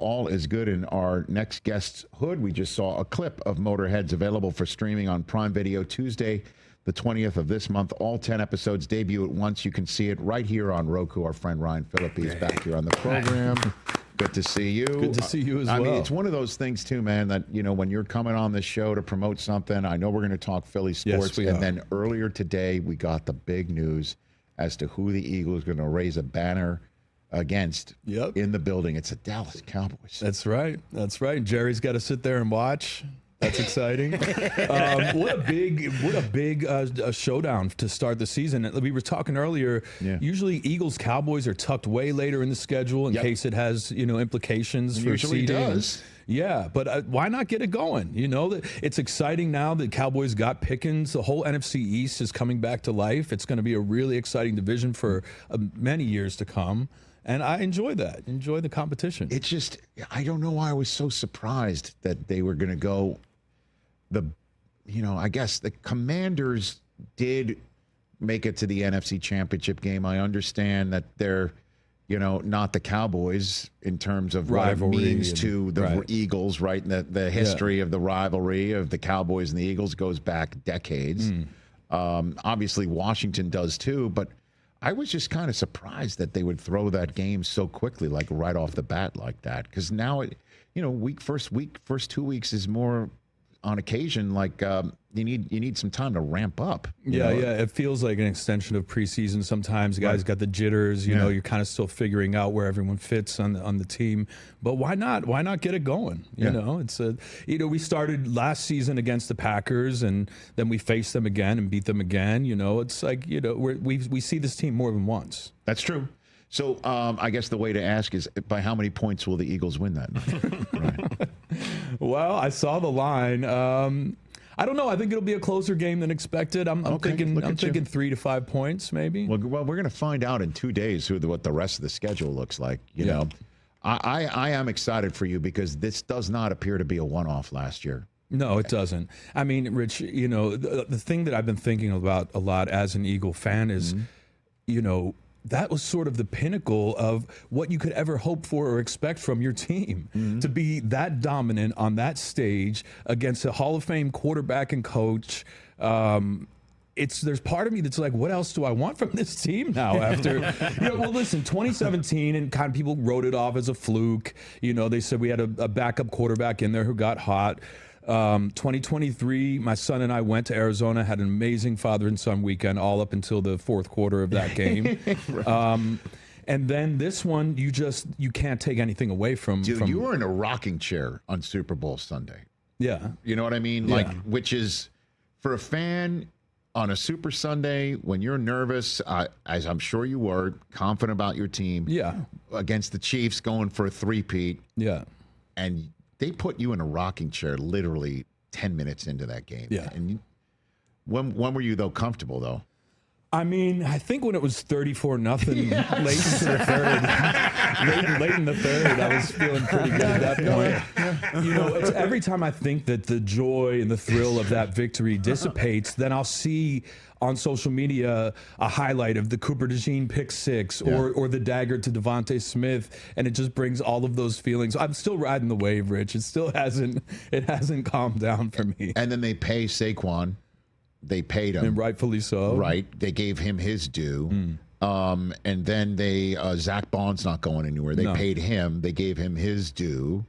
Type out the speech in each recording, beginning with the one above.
all is good in our next guest's hood. We just saw a clip of Motorheads available for streaming on Prime Video Tuesday, the 20th of this month. All 10 episodes debut at once. You can see it right here on Roku. Our friend Ryan Phillippe is back here on the program. Good to see you. Good to see you as well. I mean, it's one of those things, too, man, that, when you're coming on this show to promote something, I know we're going to talk Philly sports. Yes, then earlier today, we got the big news as to who the Eagles are going to raise a banner against in the building. It's the Dallas Cowboys. That's right. That's right. Jerry's got to sit there and watch. That's exciting. What a big showdown to start the season. We were talking earlier. Yeah. Usually, Eagles Cowboys are tucked way later in the schedule in case it has implications for usually seeding. Does. Yeah, but why not get it going? It's exciting now that Cowboys got Pickens. The whole NFC East is coming back to life. It's going to be a really exciting division for many years to come. And I enjoy that. Enjoy the competition. It's just, I don't know why I was so surprised that they were going to go. I guess the Commanders did make it to the NFC Championship game. I understand that they're, not the Cowboys in terms of rivalry what it means to the Eagles, right? And the history of the rivalry of the Cowboys and the Eagles goes back decades. Obviously, Washington does too, but I was just kind of surprised that they would throw that game so quickly, like right off the bat like that. Because now, first 2 weeks is more on occasion like you need some time to ramp up. Yeah. It feels like an extension of preseason sometimes. Guys got the jitters. You're kind of still figuring out where everyone fits on the team. But why not? Why not get it going? It's we started last season against the Packers, and then we faced them again and beat them again. It's like we see this team more than once. That's true. So I guess the way to ask is, by how many points will the Eagles win that night? Right. Well, I saw the line. I don't know. I think it'll be a closer game than expected. I'm thinking 3 to 5 points, maybe. Well, we're going to find out in 2 days what the rest of the schedule looks like. You know, I am excited for you because this does not appear to be a one-off last year. No, it doesn't. I mean, Rich, the thing that I've been thinking about a lot as an Eagle fan is, that was sort of the pinnacle of what you could ever hope for or expect from your team. To be that dominant on that stage against a Hall of Fame quarterback and coach. There's part of me that's like, what else do I want from this team now after, well, listen, 2017 and kind of people wrote it off as a fluke. They said we had a backup quarterback in there who got hot. 2023, my son and I went to Arizona, had an amazing father and son weekend all up until the fourth quarter of that game. Right. And then this one, you can't take anything away from. Dude, you were in a rocking chair on Super Bowl Sunday. Yeah. You know what I mean? Yeah. Which is, for a fan on a Super Sunday, when you're nervous, as I'm sure you were, confident about your team. Yeah. Against the Chiefs going for a three-peat. Yeah. And they put you in a rocking chair literally 10 minutes into that game. Yeah. And when were you, comfortable, though? I mean, I think when it was 34-0 late into the third, late in the third, I was feeling pretty good at that point. It's every time I think that the joy and the thrill of that victory dissipates, then I'll see on social media a highlight of the Cooper DeJean pick six or the dagger to Devontae Smith, and it just brings all of those feelings. I'm still riding the wave, Rich. It still hasn't calmed down for me. And then they pay Saquon. They paid him. And rightfully so. Right. They gave him his due. And then Zach Bond's not going anywhere. They paid him. They gave him his due.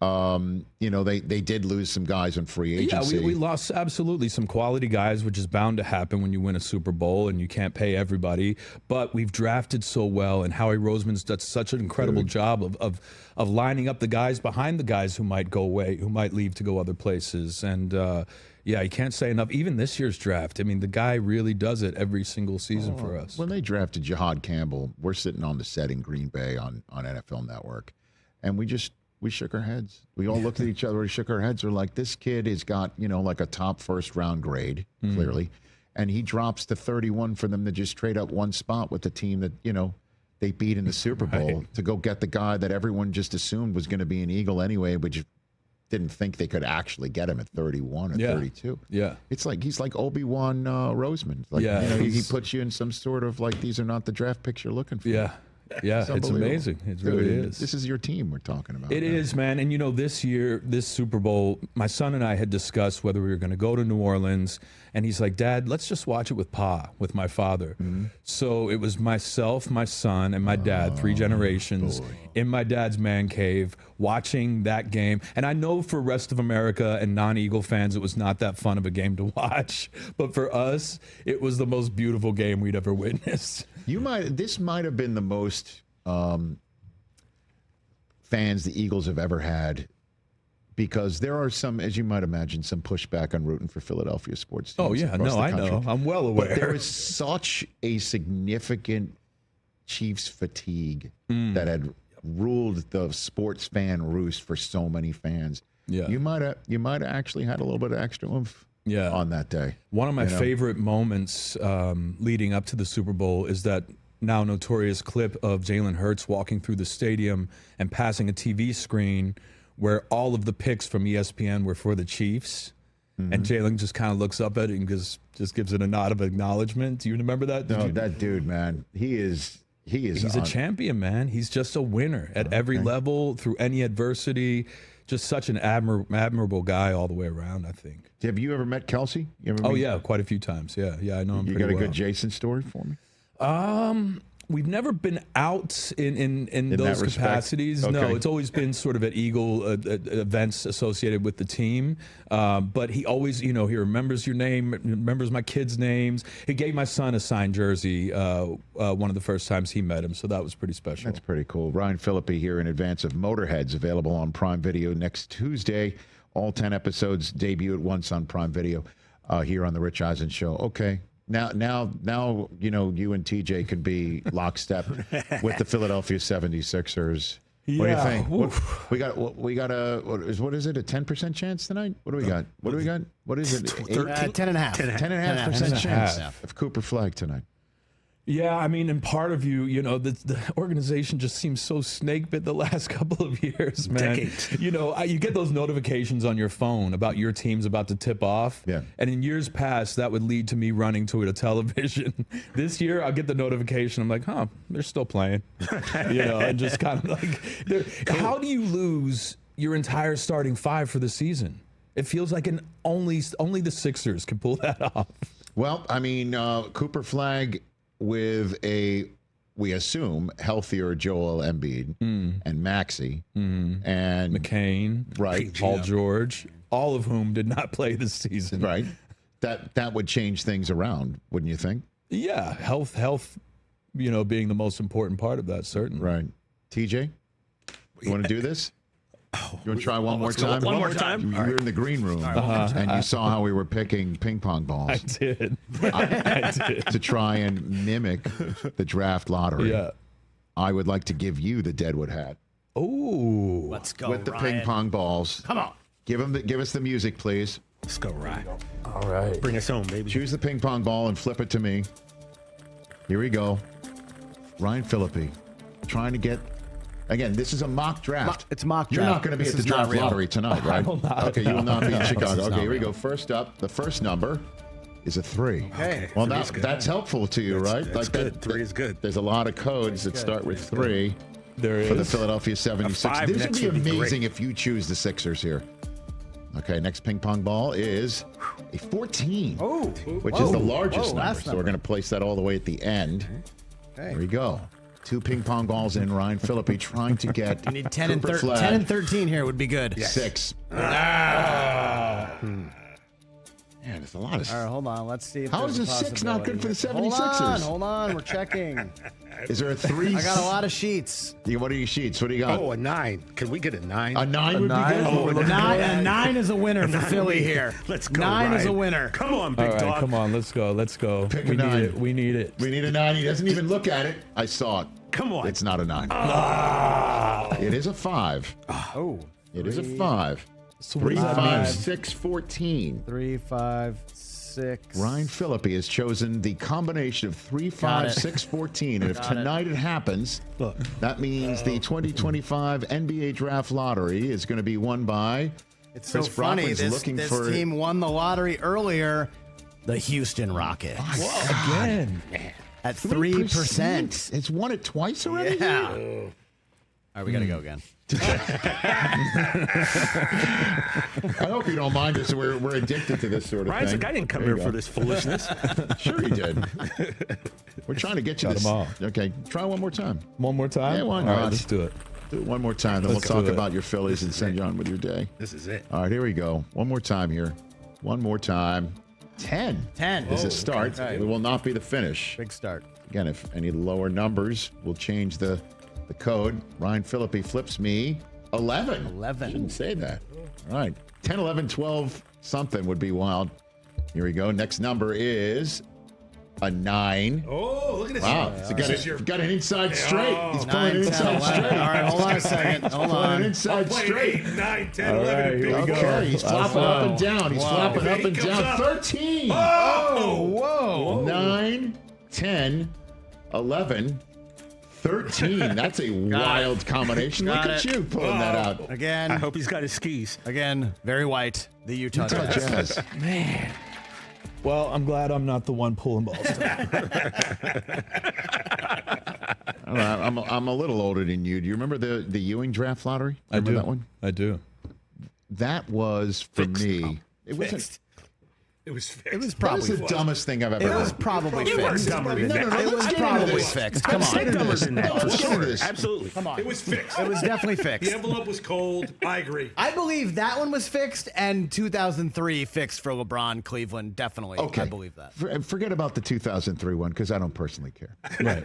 They did lose some guys on free agency. Yeah, we lost absolutely some quality guys, which is bound to happen when you win a Super Bowl and you can't pay everybody. But we've drafted so well, and Howie Roseman's done such an incredible job of lining up the guys behind the guys who might go away, who might leave to go other places. And you can't say enough. Even this year's draft, I mean, the guy really does it every single season for us. When they drafted Jahad Campbell, we're sitting on the set in Green Bay on NFL Network, and we shook our heads. We all looked at each other and shook our heads. We're like, this kid has got, like a top first-round grade, clearly, and he drops to 31 for them to just trade up one spot with the team that, they beat in the Super Bowl to go get the guy that everyone just assumed was going to be an Eagle anyway, but didn't think they could actually get him at 31 or 32. Yeah. It's like he's like Obi-Wan Roseman. Like, he puts you in some sort of these are not the draft picks you're looking for. Yeah. Yeah, it's amazing. It really is. This is your team we're talking about. It is, man. And, this year, this Super Bowl, my son and I had discussed whether we were going to go to New Orleans. And he's like, Dad, let's just watch it with with my father. Mm-hmm. So it was myself, my son, and my dad, 3 generations, in my dad's man cave, watching that game. And I know for rest of America and non-Eagle fans, it was not that fun of a game to watch. But for us, it was the most beautiful game we'd ever witnessed. This might have been the most fans the Eagles have ever had, because there are some, as you might imagine, some pushback on rooting for Philadelphia sports teams. Oh yeah, no, I know. I'm well aware. But there is such a significant Chiefs fatigue that had ruled the sports fan roost for so many fans. Yeah, you might have actually had a little bit of extra oomph. Yeah. On that day. One of my favorite moments leading up to the Super Bowl is that now notorious clip of Jalen Hurts walking through the stadium and passing a TV screen where all of the picks from ESPN were for the Chiefs. Mm-hmm. And Jalen just kind of looks up at it and just gives it a nod of acknowledgement. Do you remember that? That dude, man, he's a champion, man. He's just a winner at every level, through any adversity. Just such an admirable guy all the way around, I think. Have you ever met Kelsey? Yeah, quite a few times. Yeah, I know him pretty well. You got a good Jason story for me? We've never been out in those capacities. Okay. No, it's always been sort of at Eagle events associated with the team. But he always, he remembers your name, remembers my kids' names. He gave my son a signed jersey one of the first times he met him, so that was pretty special. That's pretty cool. Ryan Phillippe here in advance of Motorheads, available on Prime Video next Tuesday. All 10 episodes debut at once on Prime Video here on the Rich Eisen Show. Okay. Now, you and TJ can be lockstep with the Philadelphia 76ers. Yeah. What do you think? We got what is it? A 10% chance tonight? What do we got? What is it? 10.5% chance of Cooper Flag tonight. Yeah, I mean, and part of you, the organization just seems so snake bit the last couple of years, man. Decades. You get those notifications on your phone about your team's about to tip off. Yeah. And in years past, that would lead to me running to a television. This year, I'll get the notification. I'm like, they're still playing. And just kind of like, how do you lose your entire starting 5 for the season? It feels like only the Sixers can pull that off. Well, I mean, Cooper Flag with we assume, healthier Joel Embiid and Maxey and McCain, right? Paul George, all of whom did not play this season. Right. That would change things around, wouldn't you think? Yeah, health, being the most important part of that, certainly. Right. TJ, you want to do this? You want to try one more time? One more time? You were in the green room, and you saw how we were picking ping pong balls. I did. I did. To try and mimic the draft lottery. Yeah. I would like to give you the Deadwood hat. Oh. Let's go, with the Ryan. ping pong balls. Come on. Give us the music, please. Let's go, Ryan. All right. Bring us home, baby. Choose the ping pong ball and flip it to me. Here we go. Ryan Phillippe, trying to get... Again, this is a mock draft. It's mock draft. You're not going to be at the draft lottery tonight, right? I will not. Okay, you will not be in Chicago. Okay, here we go. First up, the first number is a 3. Okay. Well, that's helpful to you, right? That's good. 3 is good. There's a lot of codes that start with 3 there is. for the Philadelphia 76ers. This would be amazing if you choose the Sixers here. Okay, next ping pong ball is a 14, which is the largest number. So we're going to place that all the way at the end. Okay. There we go. 2 ping pong balls in. Ryan Phillippe trying to get you need 10 and 13 here would be good. Yes. 6. Man, there's a lot of... All right, hold on. Let's see if how is a 6 not good for the 76ers? Hold on. We're checking. Is there a 3? I got a lot of sheets. What are your sheets? What do you got? Oh, a 9. Can we get a 9? A 9 would be good. Oh, a 9 is a winner for Philly here. Let's go, 9 Ryan. is a winner. Come on, big dog. Come on, let's go. Pick a 9. We need it. We need a 9. He doesn't even look at it. I saw it. Come on. It's not a 9. It is a 5. Oh. It is a 5. So 3, 5, 5, 6, 14. 3, 5, 6. Ryan Phillippe has chosen the combination of 3, 5, 6, 14. And if tonight it happens, that means the 2025 NBA Draft Lottery is going to be won by... It's so funny. This team won the lottery earlier. The Houston Rockets. Whoa, again. at 3%. It's won it twice already? Yeah. All right, we got to go again. I hope you don't mind us. We're addicted to this sort of Ryan's thing. like, I didn't come here for this foolishness. Sure you did. We're trying to get you Cut this. 'em all. Okay, try one more time. One more time? Yeah, why All not? right, let's do it. Do it one more time, then Let's we'll do talk it. about your Phillies and send you on with your day. This is it. All right, here we go. One more time here. One more time. 10. 10. Is a start. okay. It will not be the finish. Big start. Again, if any lower numbers, we'll change the code. Ryan Phillippe flips me 11. 11. Shouldn't say that. All right. 10, 11, 12, something would be wild. Here we go. Next number is a 9. Oh, look at this. Wow. So got an inside straight. He's pulling 9, an 10, inside 11. straight. All right, hold on a second. Hold Pulling an on. inside straight. 8, 9, 10, All 11. right, here we go. Okay, he's flopping up and down. He's flopping up He and comes down. up. 13. Oh, Whoa. 9, 10, 11, 13. That's a wild combination. Look Got at it. you pulling that out. Again. I hope he's got his skis. Again, very white. The Utah Utah Jazz. Jazz. Man. Well, I'm glad I'm not the one pulling balls. I'm a little older than you. Do you remember the Ewing draft lottery? I Remember do. that one? I do. That was for me. It wasn't. Fixed. It was fixed. It was That probably was the dumbest thing I've ever It heard. was probably You were fixed. dumber than No, that. no, no, It let's was get into probably this. fixed. Come Come on. on. Dumber than that. Let's For get into sure. this. Absolutely. Come on. It was fixed. It was definitely fixed. The envelope was cold. I agree. I believe that one was fixed, and 2003 fixed for LeBron, Cleveland. Definitely. Okay. I believe that. Forget about the 2003 one because I don't personally care. Right.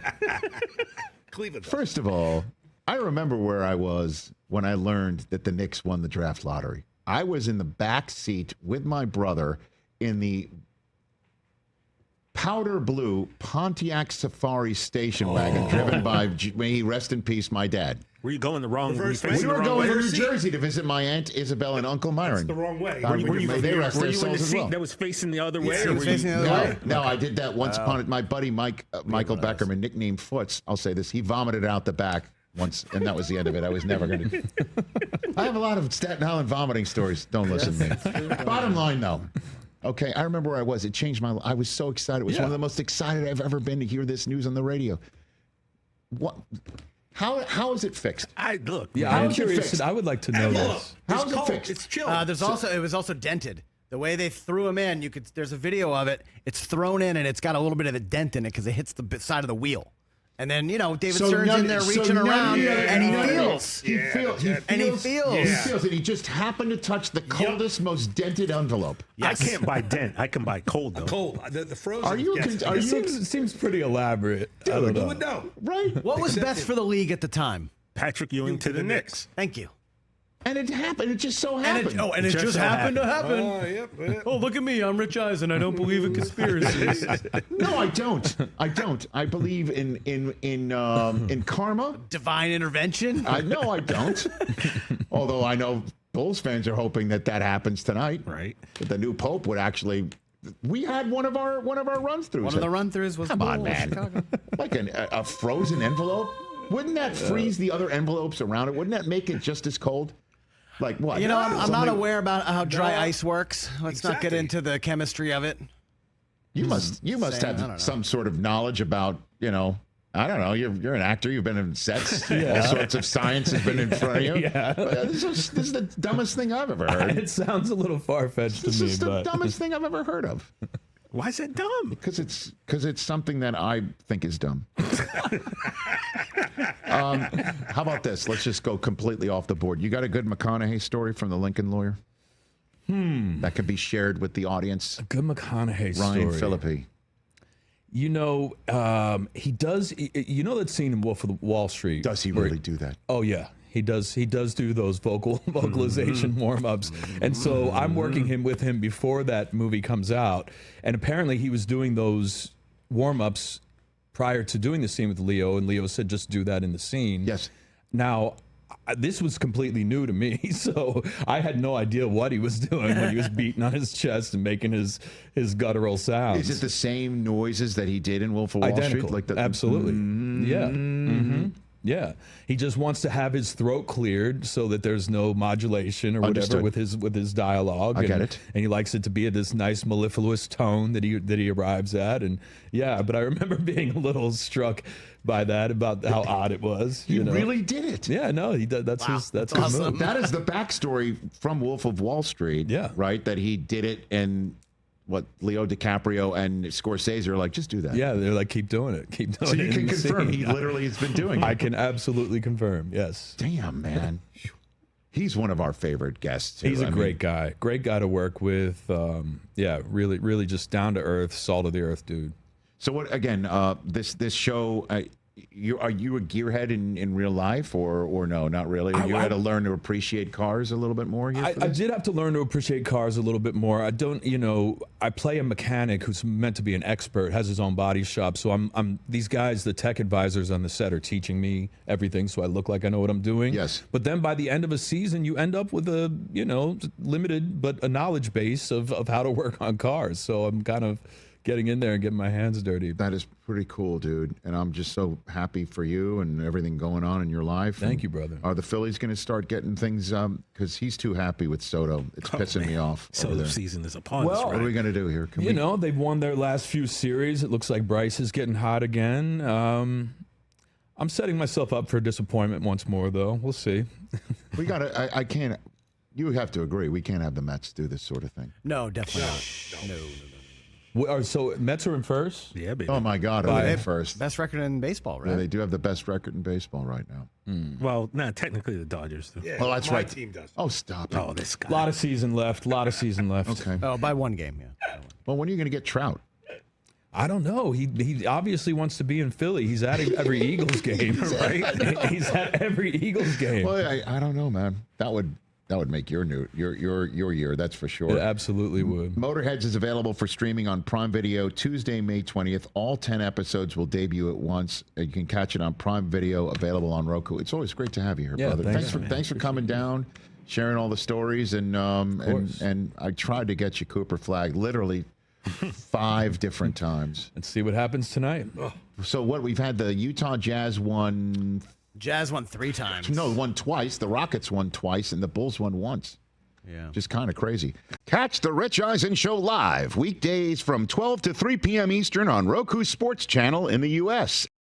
Cleveland. First of all, I remember where I was when I learned that the Knicks won the draft lottery. I was in the back seat with my brother in the powder blue Pontiac Safari station wagon driven by, may he rest in peace, my dad. Were you going the wrong way? We were going to New Jersey to visit my Aunt Isabel and Uncle Myron. the wrong way. May they rest their were you in the souls as seat well. that was facing the other way? it Or was were you, facing the other way. No, I did that once upon my buddy Michael Beckerman, nicknamed Foots. I'll say this: he vomited out the back once, and that was the end of it. I was never going to. I have a lot of Staten Island vomiting stories. Don't listen to me. Bottom line, though. Okay, I remember where I was. It changed my life. I was so excited. It was one of the most excited I've ever been to hear this news on the radio. What? How is it fixed? Look. Yeah, How I'm is it curious. fixed? I would like to know this. How's It's it cold. fixed? It's chill. It was also dented. The way they threw him in, there's a video of it. It's thrown in, and it's got a little bit of a dent in it because it hits the side of the wheel. And then, David Stern's in there reaching around, and he feels. He feels. And he just happened to touch the coldest, most dented envelope. Yes. I can't buy dent. I can buy cold, though. Cold. The frozen. Are you? gets me. Are It you? seems pretty elaborate. I don't know. You would know. Right. What was best for the league at the time? Patrick Ewing to the Knicks. Thank you. And it happened. It just so happened. And it just happened to happen. Yep. Oh, look at me. I'm Rich Eisen. I don't believe in conspiracies. No, I don't. I believe in karma. Divine intervention? No, I don't. Although I know Bulls fans are hoping that happens tonight. Right. That the new pope would actually. We had one of our run-throughs. One of the run-throughs was Come on, Bulls, man. Chicago. Like a frozen envelope. Wouldn't that freeze the other envelopes around it? Wouldn't that make it just as cold? Like what? I'm not aware about how dry ice works. Let's not get Exactly. into the chemistry of it. You must I don't have know. some sort of knowledge about, I don't know. You're an actor. You've been in sets. All sorts of science has been in front of you. Yeah. This is the dumbest thing I've ever heard. It sounds a little far-fetched This to me, is the but dumbest thing I've ever heard of. Why is that dumb? Because it's something that I think is dumb. How about this? Let's just go completely off the board. You got a good McConaughey story from the Lincoln lawyer? That could be shared with the audience. good McConaughey Ryan story. Phillippe. He does. You know that scene in Wolf of Wall Street? Does he where really do that? Oh yeah, he does. He does do those vocalization warm-ups, and so I'm working with him before that movie comes out, and apparently he was doing those warm-ups prior to doing the scene with Leo, and Leo said just do that in the scene. Yes. Now, this was completely new to me, so I had no idea what he was doing when he was beating on his chest and making his guttural sounds. Is it the same noises that he did in Wolf of Wall Identical. Street? Absolutely. Yeah. Mm-hmm. Yeah, he just wants to have his throat cleared so that there's no modulation or whatever with his dialogue. I get it. And he likes it to be at this nice mellifluous tone that he arrives at. And yeah, but I remember being a little struck by that, about how odd it was. He really did it. Yeah, no, he did. That's his awesome. move. That is the backstory from Wolf of Wall Street. Yeah. Right. That he did it, and what Leo DiCaprio and Scorsese are like, just do that. Yeah, they're like, keep doing it. Keep doing it. So you can in the confirm scene. he literally has been doing it. I can absolutely confirm, yes. Damn, man. He's one of our favorite guests, too. He's a great guy. Great guy to work with. Yeah, really, really just down to earth, salt of the earth dude. So what? Again, this show. Are you a gearhead in real life, or no? Not really. You had to learn to appreciate cars a little bit more. Here I did have to learn to appreciate cars a little bit more. I don't, I play a mechanic who's meant to be an expert, has his own body shop. So I'm these guys, the tech advisors on the set, are teaching me everything, so I look like I know what I'm doing. Yes. But then by the end of a season, you end up with a limited but a knowledge base of how to work on cars. So I'm kind of getting in there and getting my hands dirty. That is pretty cool, dude. And I'm just so happy for you and everything going on in your life. Thank you, brother. Are the Phillies going to start getting things? Because he's too happy with Soto. It's pissing me off. Soto season is upon us. What are we going to do here? They've won their last few series. It looks like Bryce is getting hot again. I'm setting myself up for disappointment once more, though. We'll see. We got to. I can't. You have to agree. We can't have the Mets do this sort of thing. No, definitely not. No. So Mets are in first? Yeah, baby. Oh my God! Are they first? Best record in baseball, right? Yeah, they do have the best record in baseball right now. Well, not technically the Dodgers do. Yeah, Well, that's my right. team does. Oh, stop it. Oh, this guy. A lot of season left. Okay. Oh, by one game, yeah. Well, when are you going to get Trout? I don't know. He obviously wants to be in Philly. He's at every Eagles game, right? He's at every Eagles game. Well, I don't know, man. That would make your year. That's for sure. It absolutely would. Motorheads is available for streaming on Prime Video Tuesday, May 20th. All 10 episodes will debut at once. You can catch it on Prime Video, available on Roku. It's always great to have you here, brother. Thanks for coming down, sharing all the stories, and I tried to get you Cooper flagged literally 5 different times. Let's see what happens tonight. So what we've had, the Utah Jazz won. Jazz won 3 times. No, won twice. The Rockets won twice, and the Bulls won once. Yeah. Just kind of crazy. Catch the Rich Eisen Show live weekdays from 12 to 3 p.m. Eastern on Roku Sports Channel in the U.S.